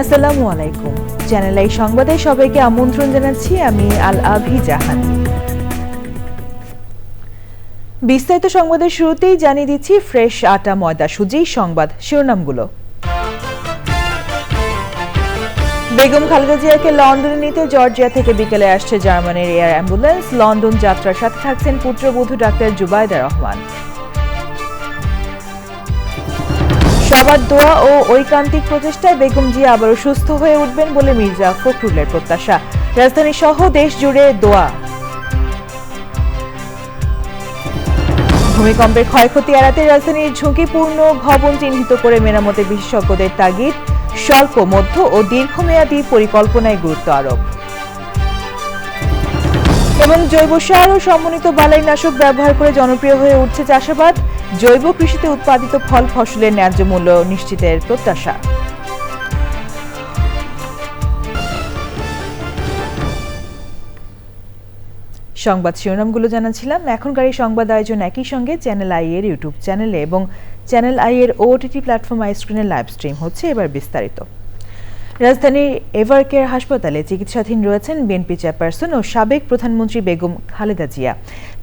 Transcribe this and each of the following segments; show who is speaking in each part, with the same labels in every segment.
Speaker 1: আসসালামু আলাইকুম। Channel I সংবাদে সবাইকে আমন্ত্রণ জানাচ্ছি আমি আল আভি জাহান। বিস্তারিত সংবাদের শুরুতেই জানিয়ে দিচ্ছি ফ্রেশ আটা ময়দা সুজি সংবাদ শিরোনামগুলো। বেগম খালেদা জিয়াকে লন্ডনে নিতে জর্জিয়া থেকে বিকেলে আসছে জার্মানির এয়ার অ্যাম্বুলেন্স। লন্ডন যাত্রার সাথে থাকছেন পুত্রবধূ ডাক্তার জুবাইদা রহমান। সবার দোয়া ও ঐকান্তিক প্রচেষ্টায় বেগম জিয়া আবারও সুস্থ হয়ে উঠবেন বলে মির্জা ফখরুলের প্রত্যাশা। রাজধানী সহ দেশ জুড়ে দোয়া। ভূমিকম্পের ক্ষয়ক্ষতি এড়াতে রাজধানীর ঝুঁকিপূর্ণ ভবন চিহ্নিত করে মেরামতে বিশেষজ্ঞদের তাগিদ। স্বল্প, মধ্য ও দীর্ঘমেয়াদী পরিকল্পনায় গুরুত্ব আরোপ। এবং জৈব সার ও সমন্বিত বালাইনাশক ব্যবহার করে জনপ্রিয় হয়ে উঠছে চাষাবাদ। জৈব কৃষিতে উৎপাদিত ফল ফসলের ন্যায্য মূল্য নিশ্চিতের প্রত্যাশা। সংবাদ শিরোনামগুলো জানাচ্ছিলাম। এখনকার এই সংবাদ আয়োজন একই সঙ্গে চ্যানেল আই এর ইউটিউব চ্যানেলে এবং চ্যানেল আই এর ওটিটি প্ল্যাটফর্ম আই স্ক্রিনে লাইভ স্ট্রিম হচ্ছে। এবার বিস্তারিত। রাজধানীর এভারকেয়ার হাসপাতালে চিকিৎসাধীন রয়েছেন বিএনপি চেয়ারপারসন ও সাবেক প্রধানমন্ত্রী বেগম খালেদা জিয়া।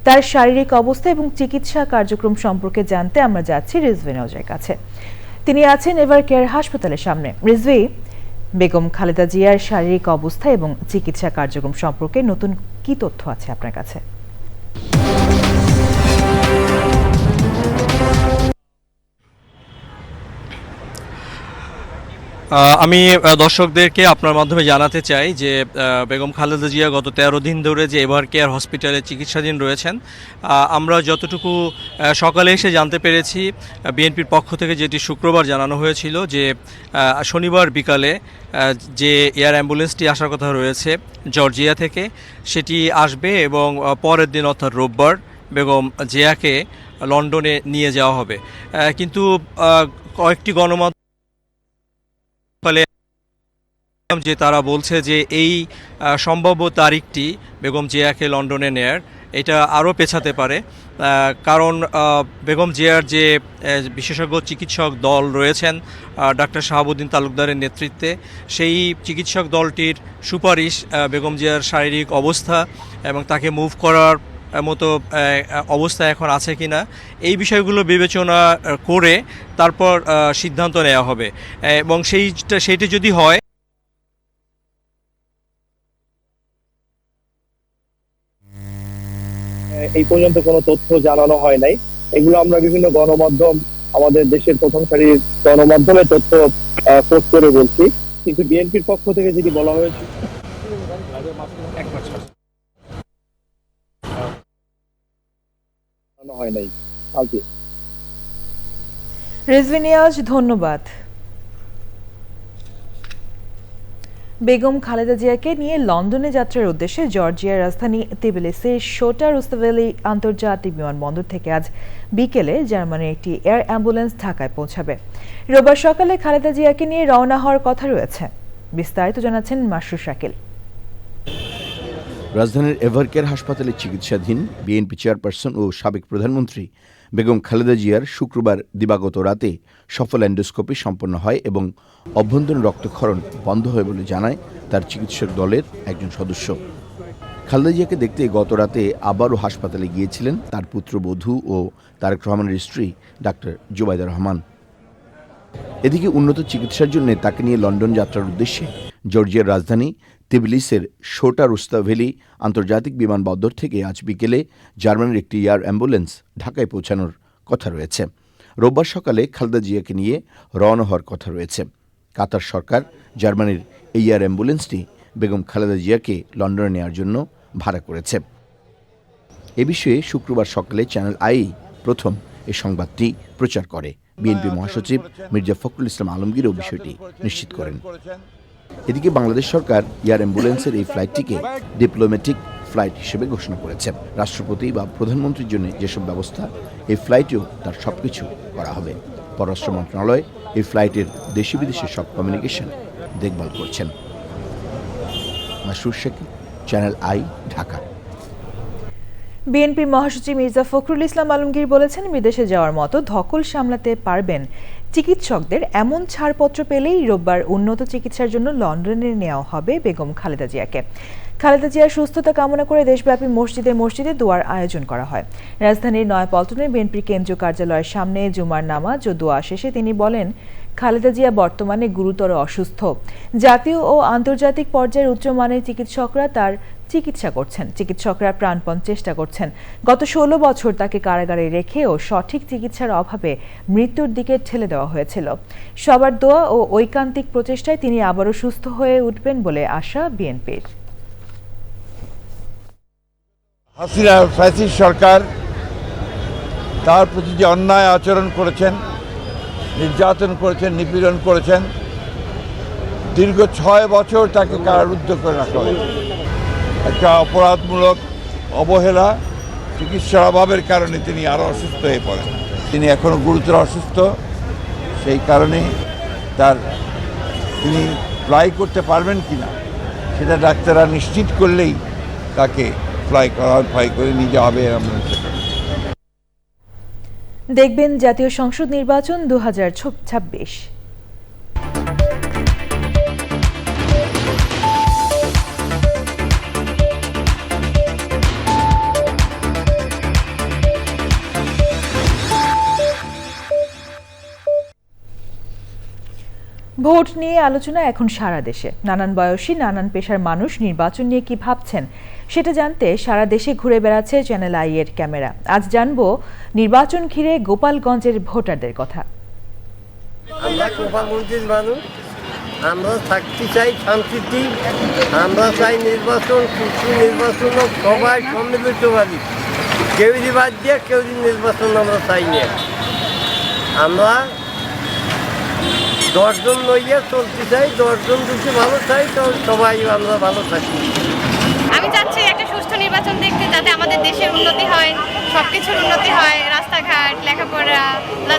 Speaker 1: তার শারীরিক অবস্থা এবং চিকিৎসা কার্যক্রম সম্পর্কে জানতে আমরা যাচ্ছি রিজভী নওয়াজের কাছে। তিনি আছেন এভারকেয়ার হাসপাতালের সামনে। রিজভী, বেগম খালেদা জিয়ার শারীরিক অবস্থা এবং চিকিৎসা কার্যক্রম সম্পর্কে নতুন কি তথ্য আছে আপনার কাছে?
Speaker 2: আমি দর্শকদেরকে আপনার মাধ্যমে জানাতে চাই যে বেগম খালেদা জিয়া গত 13 দিন ধরে যে এভারকেয়ার হসপিটালে চিকিৎসাধীন রয়েছেন। আমরা যতটুকু সকালে এসে জানতে পেরেছি, বিএনপির পক্ষ থেকে যেটি শুক্রবার জানানো হয়েছিল যে শনিবার বিকালে যে এয়ার অ্যাম্বুলেন্সটি আসার কথা রয়েছে জর্জিয়া থেকে, সেটি আসবে এবং পরের দিন অর্থাৎ রোববার বেগম জিয়াকে লন্ডনে নিয়ে যাওয়া হবে। কিন্তু কয়েকটি গণমাধ্যম যে তারা বলছে যে এই সম্ভাব্য তারিখটি বেগম জিয়াকে লন্ডনে নেয়ার এটা আরও পেছাতে পারে, কারণ বেগম জিয়ার যে বিশেষজ্ঞ চিকিৎসক দল রয়েছেন ডাক্তার শাহাবুদ্দিন তালুকদারের নেতৃত্বে, সেই চিকিৎসক দলটির সুপারিশ বেগম জিয়ার শারীরিক অবস্থা এবং তাকে মুভ করার মতো অবস্থা এখন আছে কিনা, এই বিষয়গুলো বিবেচনা করে তারপর সিদ্ধান্ত নেওয়া হবে। এবং সেইটা যদি হয়,
Speaker 3: এই পর্যন্ত কোনো তথ্য জানানো হয় নাই। এগুলো আমরা বিভিন্ন গণমাধ্যম, আমাদের দেশের প্রথম সারির গণমাধ্যমে তথ্য পোস্ট করে বলছি, কিন্তু বিএনপির পক্ষ থেকে যেটি বলা হয়েছে হয় নাই।
Speaker 1: রিজভী নিয়াজ, ধন্যবাদ। বেগম খালেদা জিয়াকে নিয়ে লন্ডনে যাত্রার উদ্দেশ্যে জর্জিয়ার রাজধানী তিবিলিসির শোটা রুস্তাভেলি আন্তর্জাতিক বিমানবন্দর থেকে আজ বিকেলে জার্মানির একটি এয়ার অ্যাম্বুলেন্স ঢাকায় পৌঁছাবে। রোববার সকালে খালেদা জিয়াকে নিয়ে রওনা হওয়ার কথা রয়েছে। বিস্তারিত জানাচ্ছেন মাসরুর শাকিল।
Speaker 4: রাজধানীর এভারকেয়ার হাসপাতালে চিকিৎসাধীন বিএনপি চেয়ারপারসন ও সাবেক প্রধানমন্ত্রী বেগম খালেদা জিয়ার শুক্রবার দিবাগত রাতে সফল এন্ডোস্কোপি সম্পন্ন হয় এবং অভ্যন্তরীণ রক্তক্ষরণ বন্ধ হয় বলে জানায় তার চিকিৎসক দলের একজন সদস্য। খালেদা জিয়াকে দেখতে গত রাতে আবারও হাসপাতালে গিয়েছিলেন তার পুত্রবধূ ও তারেক রহমানের স্ত্রী ডাক্তার জুবাইদা রহমান। এদিকে উন্নত চিকিৎসার জন্য তাকে নিয়ে লন্ডন যাত্রার উদ্দেশ্যে জর্জিয়ার রাজধানী তিবিলিসের শোটা রুস্তাভেলি আন্তর্জাতিক বিমানবন্দর থেকে আজ বিকেলে জার্মানির একটি এয়ার অ্যাম্বুলেন্স ঢাকায় পৌঁছানোর কথা রয়েছে। রোববার সকালে খালেদা জিয়াকে নিয়ে রওনা হওয়ার কথা রয়েছে। কাতার সরকার জার্মানির এই এয়ার অ্যাম্বুলেন্সটি বেগম খালেদা জিয়াকে লন্ডনে নেওয়ার জন্য ভাড়া করেছে। এ বিষয়ে শুক্রবার সকালে চ্যানেল আই প্রথম এ সংবাদটি প্রচার করে। বিএনপি মহাসচিব মির্জা ফখরুল ইসলাম আলমগীরও বিষয়টি নিশ্চিত করেন। এদিকে বাংলাদেশ সরকার এয়ার অ্যাম্বুলেন্সের এই ফ্লাইটটিকে ডিপ্লোম্যাটিক ফ্লাইট হিসেবে ঘোষণা করেছে। রাষ্ট্রপতি বা প্রধানমন্ত্রীর জন্য যেসব ব্যবস্থা, এই ফ্লাইটেও তার সবকিছু করা হবে। পররাষ্ট্র মন্ত্রণালয় এই ফ্লাইটের দেশি বিদেশে সব কমিউনিকেশন দেখভাল করছেন। Masrur Sheikh, channel I, Dhaka.
Speaker 1: BNP মহাসচিব মির্জা ফখরুল ইসলাম আলমগীর বলেছেন, বিদেশে যাওয়ার মতো ধকল সামলাতে পারবেন চিকিৎসকদের এমন ছাড়পত্র পেলেই রোববার উন্নত চিকিৎসার জন্য লন্ডনে নেওয়া হবে বেগম খালেদা জিয়াকে। খালেদা জিয়ার সুস্থতা কামনা করে দেশব্যাপী মসজিদে মসজিদে দোয়ার আয়োজন করা হয়। রাজধানীর নয়াপল্টনে বিএনপির কেন্দ্রীয় কার্যালয়ের সামনে জুমার নামাজ ও দোয়া শেষে তিনি বলেন, খালেদা জিয়া বর্তমানে গুরুতর অসুস্থ। জাতীয় ও আন্তর্জাতিক পর্যায়ের উচ্চমানের চিকিৎসকরা তার চিকিৎসা করছেন। চিকিৎসকরা প্রাণপণ চেষ্টা করছেন। গত 16 বছর তাকে কারাগারে রেখেও সঠিক চিকিৎসার অভাবে মৃত্যুর দিকে ঠেলে দেওয়া হয়েছিল। সবার দোয়া ও ঐকান্তিক প্রচেষ্টায় তিনি আবারও সুস্থ হয়ে উঠবেন বলে আশা বিএনপির।
Speaker 5: হাসিনা ফ্যাসিস্ট সরকার তার প্রতি যে অন্যায় আচরণ করেছেন, নির্যাতন করেছেন, নিপীড়ন করেছেন, দীর্ঘ 6 বছর তাকে কারারুদ্ধ করে রাখা হয়েছে। একটা অপরাধমূলক অবহেলা, চিকিৎসার অভাবের কারণে তিনি আরও অসুস্থ হয়ে পড়েন। তিনি এখনও গুরুতর অসুস্থ, সেই কারণে তিনি ফ্লাই করতে পারবেন কিনা সেটা ডাক্তাররা নিশ্চিত করলেই তাকে ফ্লাই করে নিয়ে যাওয়া হবে অ্যাম্বুলেন্সে।
Speaker 1: দেখবেন জাতীয় সংসদ নির্বাচন 2026। ভোট নিয়ে আলোচনা এখন সারা দেশে। নানান বয়সী, নানান পেশার মানুষ নির্বাচন নিয়ে কি ভাবছেন সেটা জানতে সারা দেশে ঘুরে বেড়াচ্ছে চ্যানেল আই এর ক্যামেরা। আজ জানবো নির্বাচন ঘিরে গোপালগঞ্জের ভোটারদের কথা।
Speaker 6: আমরা গোপালগঞ্জের মানুষ, আমরা থাকতে চাই শান্তিতে, আমরা চাই নির্বাচন, সুষ্ঠু নির্বাচন, সবাই সম্মিলিতভাবে, কেউ বাদ দিয়ে কেউ নির্বাচন আমরা চাই না। আমরা 10 জন লইয়া চলতে চাই, 10 জন যদি ভালো চাই তো সবাই আমরা ভালো থাকি।
Speaker 7: আমি চাচ্ছি একটা সুষ্ঠু নির্বাচন দেখতে, যাতে আমাদের দেশের উন্নতি হয়, সবকিছুর উন্নতি হয়, রাস্তাঘাট, লেখাপড়া,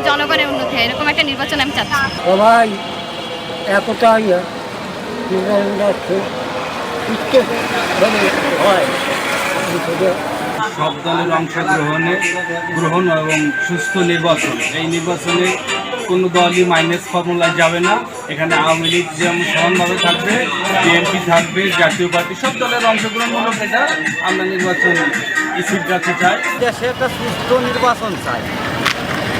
Speaker 7: জনগণের উন্নতি হয়, এরকম একটা নির্বাচন আমি চাচ্ছি।
Speaker 6: সবাই একতাই হয়,
Speaker 8: সব দলের অংশগ্রহণ এবং সুস্থ নির্বাচন। এই নির্বাচনে কোনো দলই মাইনাস ফর্মুলায় যাবে না। এখানে আওয়ামী লীগ যেমন সমানভাবে থাকবে, বিএনপি থাকবে, জাতীয় পার্টি, সব দলের অংশগ্রহণমূলক এটা আমরা নির্বাচন ইস্যুর কাছে চাই।
Speaker 9: দেশে একটা সুস্থ নির্বাচন চাই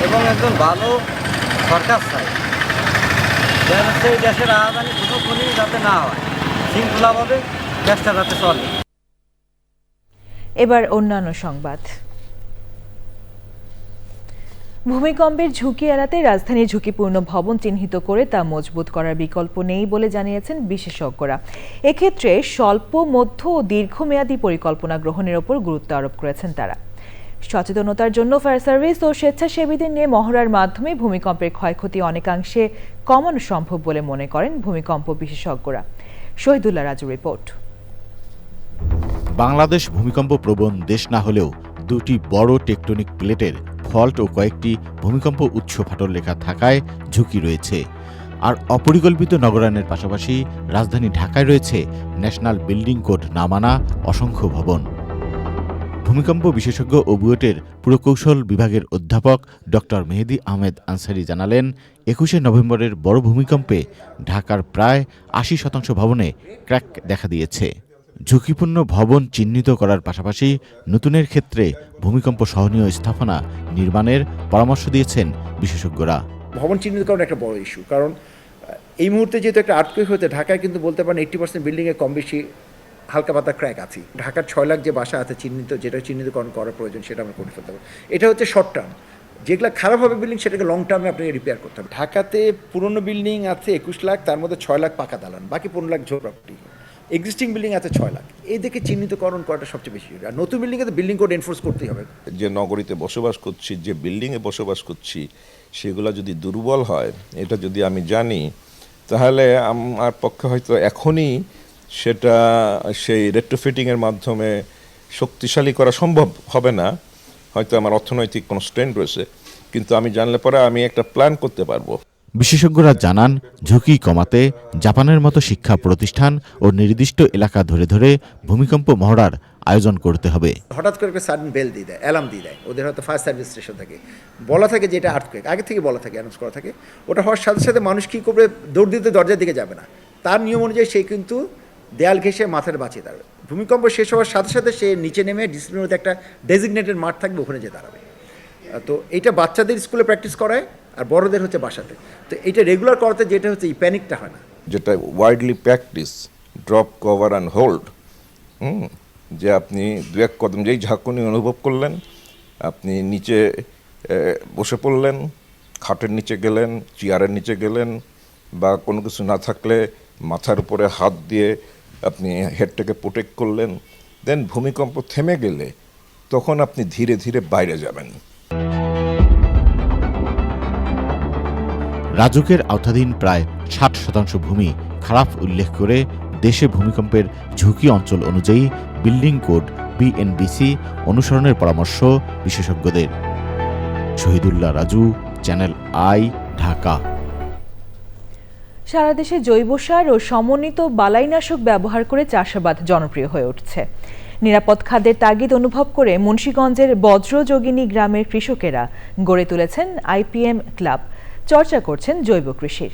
Speaker 9: এবং একজন ভালো সরকার চাই, সেই দেশের রাজধানী কোনোক্ষণই যাতে না হয়, শৃঙ্খলাভাবে দেশটা যাতে চলে।
Speaker 1: এবার অন্যান্য সংবাদ। ভূমিকম্পের ঝুঁকি এড়াতে রাজধানীর ঝুঁকিপূর্ণ ভবন চিহ্নিত করে তা মজবুত করার বিকল্প নেই বলে জানিয়েছেন বিশেষজ্ঞরা। এক্ষেত্রে স্বল্প, মধ্য ও দীর্ঘমেয়াদী পরিকল্পনা গ্রহণের ওপর গুরুত্ব আরোপ করেছেন তারা। সচেতনতার জন্য ফায়ার সার্ভিস ও স্বেচ্ছাসেবীদের নিয়ে মহড়ার মাধ্যমে ভূমিকম্পের ক্ষয়ক্ষতি অনেকাংশে কমানো সম্ভব বলে মনে করেন ভূমিকম্প বিশেষজ্ঞরা। শহীদুল্লাহ রাজুর রিপোর্ট।
Speaker 10: বাংলাদেশ ভূমিকম্প প্রবণ দেশ না হলেও দুটি বড় টেকটনিক প্লেটের ফল্ট ও কয়েকটি ভূমিকম্প উৎস ফাটল রেখা থাকায় ঝুঁকি রয়েছে। আর অপরিকল্পিত নগরায়নের পাশাপাশি রাজধানী ঢাকায় রয়েছে ন্যাশনাল বিল্ডিং কোড না মানা অসংখ্য ভবন। ভূমিকম্প বিশেষজ্ঞ ও বুয়েটের পুরকৌশল বিভাগের অধ্যাপক ডক্টর মেহেদী আহমেদ আনসারি জানালেন, 21শে নভেম্বরের বড় ভূমিকম্পে ঢাকার প্রায় 80% ভবনে ক্র্যাক দেখা দিয়েছে। ঝুঁকিপূর্ণ ভবন চিহ্নিত করার পাশাপাশি নতুনের ক্ষেত্রে ভূমিকম্প সহনীয় স্থাপনা নির্মাণের পরামর্শ দিয়েছেন বিশেষজ্ঞরা।
Speaker 11: ভবন চিহ্নিতকরণ একটা বড় ইস্যু, কারণ এই মুহূর্তে যেহেতু একটা আর্থকুয়েক হতে ঢাকায় কিন্তু বলতে পারেন 80% বিল্ডিংয়ে কম বেশি হালকা পাতা ক্র্যাক আছে। ঢাকার 6 লাখ যে বাসা আছে যেটা চিহ্নিতকরণ করার প্রয়োজন সেটা আমরা করে ফেলতে পারবো। এটা হচ্ছে শর্ট টার্ম। যেগুলো খারাপ হবে বিল্ডিং সেটাকে লং টার্মে আপনাকে রিপেয়ার করতে হবে। ঢাকাতে পুরনো বিল্ডিং আছে 21 লাখ, তার মধ্যে 6 লাখ পাকা দালান, বাকি 15 লাখ ঝোপ প্রপার্টি। এক্সিস্টিং বিল্ডিং আছে 6 লাখ, এই দিকে চিহ্নিতকরণ করাটা সবচেয়ে বেশি জরুরি। আর নতুন বিল্ডিংয়ে তো বিল্ডিং কোড এনফোর্স করতেই হবে।
Speaker 12: যে নগরীতে বসবাস করছি, যে বিল্ডিংয়ে বসবাস করছি, সেগুলো যদি দুর্বল হয়, এটা যদি আমি জানি, তাহলে আমার পক্ষে হয়তো এখনই সেটা সেই রেট্রোফিটিংয়ের মাধ্যমে শক্তিশালী করা সম্ভব হবে না। হয়তো আমার অর্থনৈতিক কোনো স্ট্রেন রয়েছে, কিন্তু আমি জানলে পরে আমি একটা প্ল্যান করতে পারবো।
Speaker 10: বিশেষজ্ঞরা জানান, ঝুঁকি কমাতে জাপানের মতো শিক্ষা প্রতিষ্ঠান ও নির্দিষ্ট এলাকা ধরে ধরে ভূমিকম্প মহড়ার আয়োজন করতে হবে।
Speaker 11: হঠাৎ করে একটা সাডেন বেল দিয়ে দেয়, অ্যালার্ম দিয়ে দেয়, ওদের হয়তো ফায়ার সার্ভিস স্টেশন থাকে, বলা থাকে যে এটা আর্থকুয়েক, আগে থেকে বলা থাকে, অ্যানাউন্স করা থাকে। ওটা হওয়ার সাথে সাথে মানুষ কী করবে, দৌড় দিতে দরজার দিকে যাবে না, তার নিয়ম অনুযায়ী সে কিন্তু দেয়াল ঘেঁষে মাথাটা বাঁচিয়ে দাঁড়াবে। ভূমিকম্প শেষ হওয়ার সাথে সাথে সে নিচে নেমে ডিসিপ্লিনের মধ্যে একটা ডেজিগনেটেড মাঠ থাকবে, ওখানে যেয়ে দাঁড়াবে। তো এইটা বাচ্চাদের স্কুলে প্র্যাকটিস করায়, আর বড়দের হচ্ছে বাসাতে। তো এটা রেগুলার করাতে যেটা হচ্ছে এই প্যানিকটা হয় না,
Speaker 12: যেটা widely practice, drop, cover and hold. যে আপনি দু এক কদম যেই ঝাঁকুনি অনুভব করলেন, আপনি নিচে বসে পড়লেন, খাটের নিচে গেলেন, চেয়ারের নিচে গেলেন, বা কোনো কিছু না থাকলে মাথার উপরে হাত দিয়ে আপনি হেডটাকে প্রোটেক্ট করলেন। দেন ভূমিকম্প থেমে গেলে তখন আপনি ধীরে ধীরে বাইরে যাবেন।
Speaker 10: রাজুকের আওতাধীন প্রায় 60% ভূমি খারাপ উল্লেখ করে দেশে ভূমিকম্পের ঝুঁকি অঞ্চল অনুযায়ী বিল্ডিং কোড BNBC অনুসরণের পরামর্শ বিশেষজ্ঞদের। Shahidullah Raju, channel I, Dhaka.
Speaker 1: সারা দেশে জৈব সার ও সমন্বিত বালাইনাশক ব্যবহার করে চাষাবাদ জনপ্রিয় হয়ে উঠছে। নিরাপদ খাদ্যের তাগিদ অনুভব করে মুন্সিগঞ্জের বজ্রযোগিনী গ্রামের কৃষকেরা গড়ে তুলেছেন IPM ক্লাব, চর্চা করছেন জৈব কৃষির।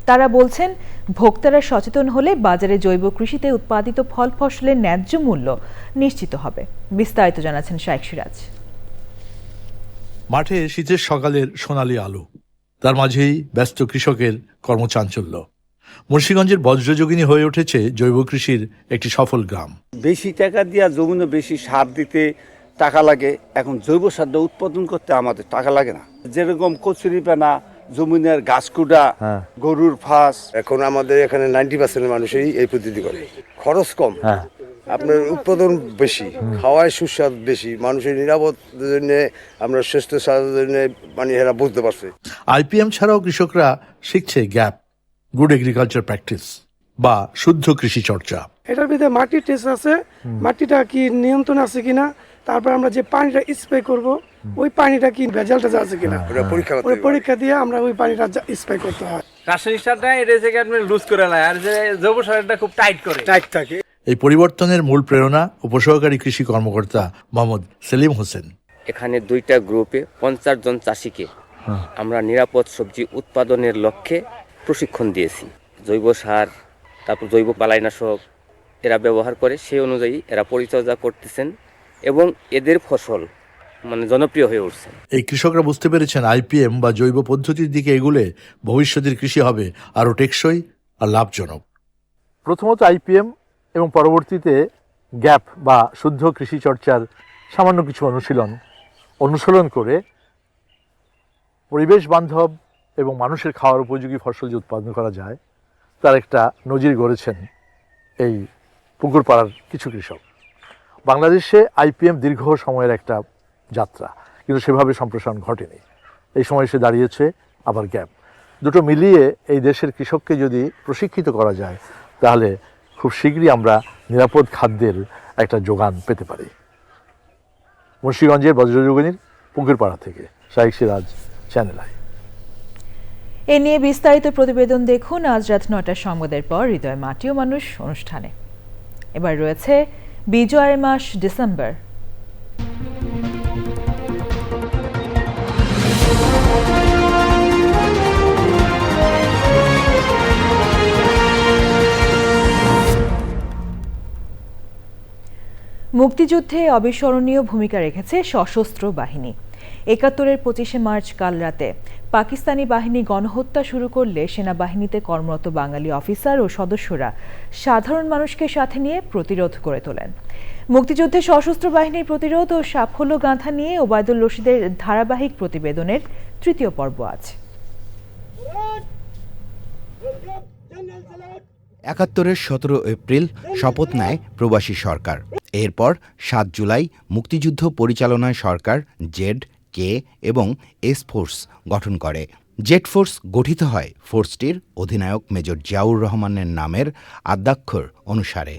Speaker 1: তারা বলছেন, ভোক্তারা সচেতন হলে বাজারে জৈব কৃষিতে উৎপাদিত ফল ফসলের ন্যায্য মূল্য নিশ্চিত হবে। বিস্তারিত জানাচ্ছেন শাইখ সিরাজ।
Speaker 13: মাঠে শীতের সকালের সোনালী আলো, তার মাঝেই ব্যস্ত কৃষকের কর্মচাঞ্চল্য। মুন্সিগঞ্জের বজ্রযোগিনী হয়ে উঠেছে জৈব কৃষির একটি সফল গ্রাম।
Speaker 14: বেশি টাকা দিয়ে জমিনে বেশি সার দিতে টাকা লাগে, এখন জৈব সারটা উৎপাদন করতে আমাদের টাকা লাগে না। যেরকম কচুরিপানা, জমিনের গাছকুড়া, গরুর ফাঁস,
Speaker 6: এখন আমাদের এখানে 90% মানুষই এই পদ্ধতি করে। খরচ কম, আপনার উৎপাদন বেশি, খাওয়ায় সুস্বাদ বেশি, মানুষের নিরাপত্তার জন্য, আমরা সুস্থ স্বাস্থ্যের জন্য মানে এরা বুঝতে পারছে।
Speaker 13: IPM ছাড়াও কৃষকরা শিখছে গ্যাপ, গুড এগ্রিকালচার প্র্যাকটিস বা শুদ্ধ কৃষি চর্চা।
Speaker 15: এটার ভিতরে মাটির টেস্ট আছে, মাটিটা কি নিয়ন্ত্রণ আছে কিনা, তারপর আমরা যে পানিটা স্প্রে করব ওই পানিটা কি ভেজালটা আছে কিনা পরীক্ষা দিয়ে আমরা ওই পানিটা স্প্রে করতে হয়।
Speaker 8: রাসায়নিক সারটা এটা থেকে আপনি লুজ করে নেয়, আর যে জৈব সারটা খুব টাইট
Speaker 15: থাকে।
Speaker 13: এই পরিবর্তনের মূল প্রেরণা উপসহকারী কৃষি কর্মকর্তা মোহাম্মদ সেলিম হোসেন।
Speaker 16: এখানে 2টা গ্রুপে 50 জন চাষিকে আমরা নিরাপদ সবজি উৎপাদনের লক্ষ্যে প্রশিক্ষণ দিয়েছি। জৈব সার, তারপর জৈব বালাইনাশক এরা ব্যবহার করে, সেই অনুযায়ী এরা পরিচর্যা করতেছেন এবং এদের ফসল মানে জনপ্রিয় হয়ে উঠছে।
Speaker 13: এই কৃষকরা বুঝতে পেরেছেন IPM বা জৈব পদ্ধতির দিকে এগুলে ভবিষ্যতের কৃষি হবে আরও টেকসই আর লাভজনক।
Speaker 17: প্রথমত IPM এবং পরবর্তীতে গ্যাপ বা শুদ্ধ কৃষি চর্চার সামান্য কিছু অনুশীলন করে পরিবেশ বান্ধব এবং মানুষের খাওয়ার উপযোগী ফসল যে উৎপাদন করা যায় তার একটা নজির গড়েছেন এই পুকুরপাড়ার কিছু কৃষক। বাংলাদেশে IPM দীর্ঘ সময়ের একটা যাত্রা, কিন্তু সেভাবে সম্প্রসারণ ঘটেনি। এই সময় এসে দাঁড়িয়েছে আবার গ্যাপ। দুটো মিলিয়ে এই দেশের কৃষককে যদি প্রশিক্ষিত করা যায় তাহলে খুব শীঘ্রই আমরা নিরাপদ খাদ্যের একটা যোগান পেতে পারি। মুন্সিগঞ্জের বজ্রযোগিনীর পুকুরপাড়া থেকে শাইখ সিরাজ, চ্যানেল আই।
Speaker 1: এ নিয়ে বিস্তারিত প্রতিবেদন দেখুন আজ রাত 9টার সংবাদের পর হৃদয় মাটি ও মানুষ অনুষ্ঠানে। এবার রয়েছে বিজয়ের মাস ডিসেম্বর। মুক্তিযুদ্ধে অবিস্মরণীয় ভূমিকা রেখেছে সশস্ত্র বাহিনী। ৭১-এর 25শে মার্চ কাল রাতে পাকিস্তানি বাহিনী গণহত্যা শুরু করলে সেনাবাহিনীতে কর্মরত বাঙালি অফিসার ও সদস্যরা সাধারণ মানুষকে সাথে নিয়ে প্রতিরোধ গড়ে তোলেন। মুক্তিযুদ্ধে সশস্ত্র বাহিনীর প্রতিরোধ ও সাফল্য গাঁথা নিয়ে ওবায়দুল রশিদের ধারাবাহিক প্রতিবেদনের ৩য় পর্ব আজ।
Speaker 4: 71-এর 17 এপ্রিল শপথ নেয় প্রবাসী সরকার। এরপর 7 জুলাই মুক্তিযুদ্ধ পরিচালনায় সরকার জেড, কে এবং এস ফোর্স গঠন করে। জেড ফোর্স গঠিত হয় ফোর্সটির অধিনায়ক মেজর জিয়াউর রহমানের নামের আদ্যাক্ষর অনুসারে।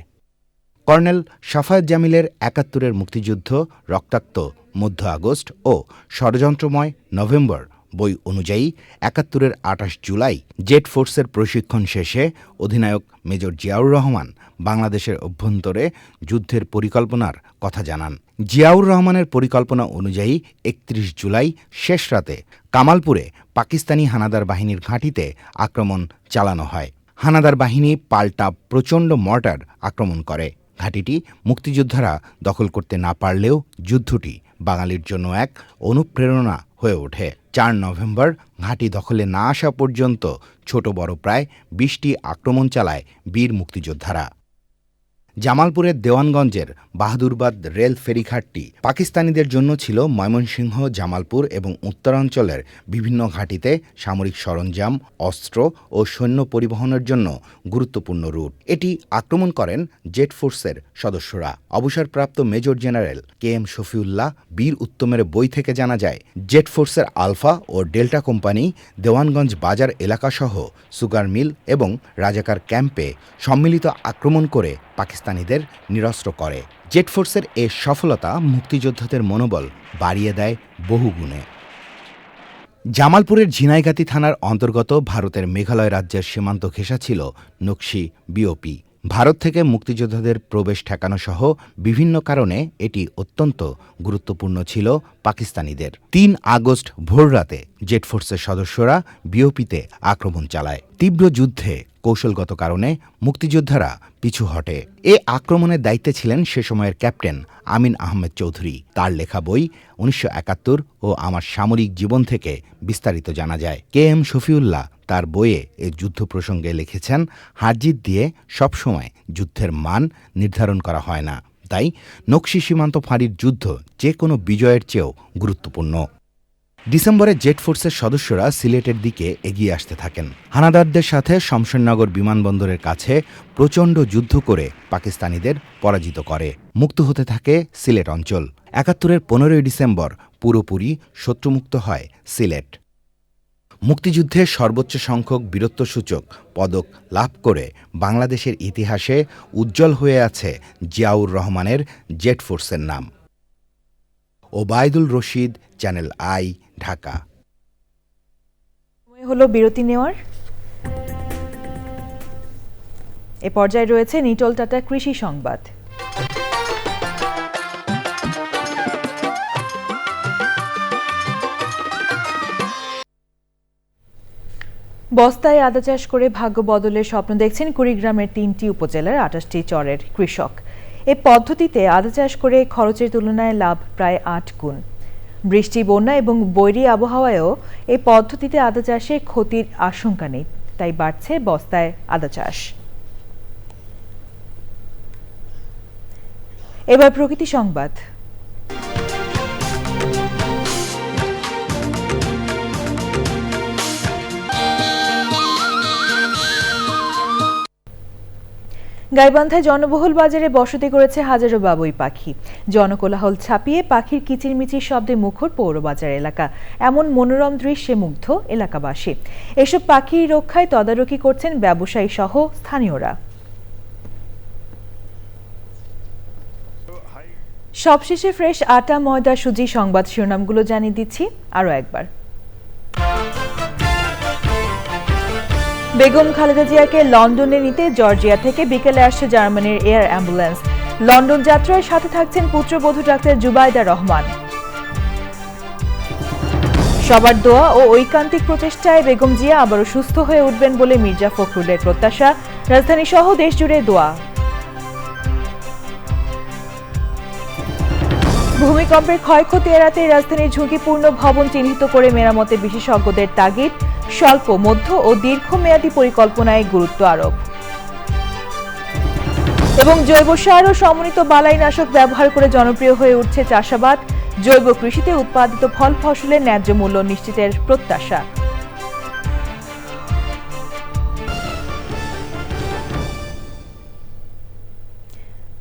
Speaker 4: কর্নেল সাফায়েত জামিলের 71-এর মুক্তিযুদ্ধ রক্তাক্ত মধ্য আগস্ট ও ষড়যন্ত্রময় নভেম্বর বই অনুযায়ী 71-এর 28 জুলাই জেড ফোর্সের প্রশিক্ষণ শেষে অধিনায়ক মেজর জিয়াউর রহমান বাংলাদেশের অভ্যন্তরে যুদ্ধের পরিকল্পনার কথা জানান। জিয়াউর রহমানের পরিকল্পনা অনুযায়ী 31 জুলাই শেষ রাতে কামালপুরে পাকিস্তানি হানাদার বাহিনীর ঘাঁটিতে আক্রমণ চালানো হয়। হানাদার বাহিনী পাল্টা প্রচণ্ড মর্টার আক্রমণ করে। ঘাঁটিটি মুক্তিযোদ্ধারা দখল করতে না পারলেও যুদ্ধটি বাঙালির জন্য এক অনুপ্রেরণা হয়ে ওঠে। 4 নভেম্বর ঘাঁটি দখলে না আসা পর্যন্ত ছোট বড় প্রায় 20টি আক্রমণ চালায় বীর মুক্তিযোদ্ধারা। জামালপুরের দেওয়ানগঞ্জের বাহাদুরবাদ রেল ফেরিঘাটটি পাকিস্তানিদের জন্য ছিল ময়মনসিংহ, জামালপুর এবং উত্তরাঞ্চলের বিভিন্ন ঘাঁটিতে সামরিক সরঞ্জাম, অস্ত্র ও সৈন্য পরিবহনের জন্য গুরুত্বপূর্ণ রুট। এটি আক্রমণ করেন জেড ফোর্সের সদস্যরা। অবসরপ্রাপ্ত major general K M Shafiullah বীর উত্তমের বই থেকে জানা যায়, জেড ফোর্সের আলফা ও ডেল্টা কোম্পানি দেওয়ানগঞ্জ বাজার এলাকাসহ সুগার মিল এবং রাজাকার ক্যাম্পে সম্মিলিত আক্রমণ করে পাকিস্তানিদের নিরস্ত্র করে। জেড ফোর্সের এ সফলতা মুক্তিযোদ্ধাদের মনোবল বাড়িয়ে দেয় বহুগুণে। জামালপুরের ঝিনাইগাতি থানার অন্তর্গত ভারতের মেঘালয় রাজ্যের সীমান্ত ঘেঁষা ছিল নকশি বিওপি। ভারত থেকে মুক্তিযোদ্ধাদের প্রবেশ ঠেকানো সহ বিভিন্ন কারণে এটি অত্যন্ত গুরুত্বপূর্ণ ছিল পাকিস্তানিদের। 3 আগস্ট ভোররাতে জেড ফোর্সের সদস্যরা বিওপিতে আক্রমণ চালায়। তীব্র যুদ্ধে কৌশলগত কারণে মুক্তিযোদ্ধারা পিছু হটে। এ আক্রমণের দায়িত্বে ছিলেন সে সময়ের ক্যাপ্টেন আমিন আহমেদ চৌধুরী। তার লেখা বই 1971 ও আমার সামরিক জীবন থেকে বিস্তারিত জানা যায়। কে এম শফিউল্লাহ তার বইয়ে এ যুদ্ধ প্রসঙ্গে লিখেছেন, হারজিত দিয়ে সবসময় যুদ্ধের মান নির্ধারণ করা হয় না, তাই নকশি সীমান্ত ফাঁড়ির যুদ্ধ যে কোনো বিজয়ের চেয়েও গুরুত্বপূর্ণ। ডিসেম্বরে জেড ফোর্সের সদস্যরা সিলেটের দিকে এগিয়ে আসতে থাকেন। হানাদারদের সাথে শমশেরনগর বিমানবন্দরের কাছে প্রচণ্ড যুদ্ধ করে পাকিস্তানিদের পরাজিত করে। মুক্ত হতে থাকে সিলেট অঞ্চল। 71-এর 15 ডিসেম্বর পুরোপুরি শত্রুমুক্ত হয় সিলেট। মুক্তিযুদ্ধে সর্বোচ্চ সংখ্যক বীরত্বসূচক পদক লাভ করে বাংলাদেশের ইতিহাসে উজ্জ্বল হয়ে আছে জিয়াউর রহমানের জেড ফোর্সের নাম। Obaidul Rashid, channel I, Dhaka.
Speaker 1: সময় হলো বিরতি নেওয়ার। এ পর্যায়ে রয়েছে নিটল টাটা কৃষি সংবাদ। বস্তায় আদা চাষ করে ভাগ্য বদলের স্বপ্ন দেখছেন কুড়িগ্রামের 3টি উপজেলার 28টি চরের কৃষক। এই পদ্ধতিতে আদা চাষ করে খরচের তুলনায় লাভ প্রায় 8 গুণ। বৃষ্টি, বন্যা এবং বৈরী আবহাওয়ায়ও এই পদ্ধতিতে আদা চাষে ক্ষতির আশঙ্কা নেই, তাই বাড়ছে বস্তায় আদা চাষ। এবার প্রকৃতি সংবাদ। গাইবান্ধায় জনবহুল বাজারে বসতি করেছে হাজারো বাবুই পাখি। জনকোলাহল ছাপিয়ে পাখির কিচিরমিচির শব্দে মুখর পৌরবাজার এলাকা। এমন মনোরম দৃশ্যে মুগ্ধ এলাকাবাসী। এসব পাখি রক্ষায় তদারকি করছেন ব্যবসায়ী সহ স্থানীয়রা। সবশেষে ফ্রেশ আটা, ময়দা, সুজি সংবাদ শিরোনামগুলো জানিয়ে দিচ্ছি আরও একবার। বেগম খালেদা জিয়াকে লন্ডনে নিতে জর্জিয়া থেকে বিকেলে আসছে জার্মানির এয়ার অ্যাম্বুলেন্স। লন্ডন যাত্রায় সাথে থাকছেন পুত্রবধূ ডাক্তার জুবাইদা রহমান। সবার দোয়া ও ঐকান্তিক প্রচেষ্টায় বেগম জিয়া আবারও সুস্থ হয়ে উঠবেন বলে মির্জা ফখরুলের প্রত্যাশা। রাজধানী সহ দেশ জুড়ে দোয়া। ভূমিকম্পের ক্ষয়ক্ষতি এড়াতে রাজধানীর ঝুঁকিপূর্ণ ভবন চিহ্নিত করে মেরামতে বিশেষজ্ঞদের তাগিদ। স্বল্প, মধ্য ও দীর্ঘমেয়াদী পরিকল্পনায় গুরুত্ব আরোপ। এবং জৈব সার ও সমন্বিত বালাইনাশক ব্যবহার করে জনপ্রিয় হয়ে উঠছে চাষাবাদ। জৈব কৃষিতে উৎপাদিত ফল ফসলের ন্যায্য মূল্য নিশ্চিতের প্রত্যাশা।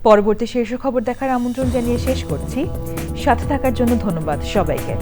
Speaker 1: পরবর্তী শীর্ষ খবর দেখার আমন্ত্রণ জানিয়ে শেষ করছি। সাথে থাকার জন্য ধন্যবাদ সবাইকে।